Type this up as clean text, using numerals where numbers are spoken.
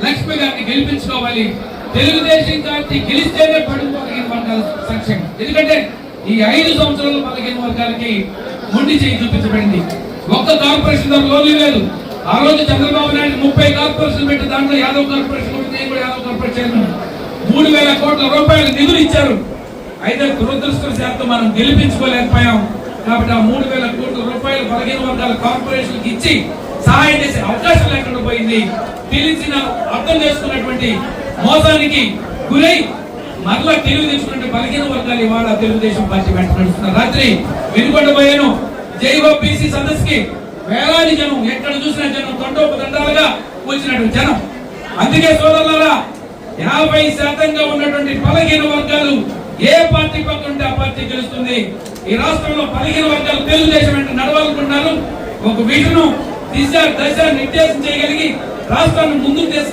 లక్ష్మి గారిని గెలిపించుకోవాలి. తెలుగుదేశం పార్టీ గెలిస్తేనే బడుగు బలహీన వర్గాల సంక్షేమం. ఎందుకంటే ఈ 5 సంవత్సరాలు బలహీన వర్గాలకి మొండి చేయి చూపించబడింది. ఒక్క కార్పొరేషన్ లోన్ లేదు. ఆ రోజు చంద్రబాబు నాయుడు 30 కార్పొరేషన్ పెట్టి దాంట్లో యాదవ్ కార్పొరేషన్ నేను కూడా యాదవ్ కార్పొరేషన్ 3,000 కోట్ల రూపాయలు నిధులు ఇచ్చారు. అయితే దురదృష్టవశాత్తు మనం గెలిపించుకోలేకపోయాం. కాబట్టి ఆ 3,000 కోట్ల రూపాయలు బలహీన వర్గాల కార్పొరేషన్కి ఇచ్చి సహాయం చేసే అవకాశం లేకుండా పోయింది. తెలిసిన అర్థం చేసుకున్నటువంటి మోసానికి గురై మరలా తెలివి తెచ్చుకున్న బలహీన వర్గాలు ఇవాళ తెలుగుదేశం పార్టీ వెంట నడుస్తున్నారు. రాత్రి వినుకొండ పోయాను. జై హో బీసీ సదస్సుకి వేలాది జనం, ఎక్కడ చూసిన జనం, తండోపతండాలుగా వచ్చినటువంటి జనం. అందుకే సోదరులారా 50% ఉన్నటువంటి బలహీన వర్గాలు ఏ పార్టీ పక్క ఉంటే ఆ పార్టీ గెలుస్తుంది. ఈ రాష్ట్రంలో బలహీన వర్గాలు తెలుగుదేశం వెంట నడవాలనుకుంటున్నారు. ఒక విజన్ దిశ దశ నిర్దేశం చేయగలిగి రాష్ట్రాన్ని ముందుకు తీసుకెళ్ళి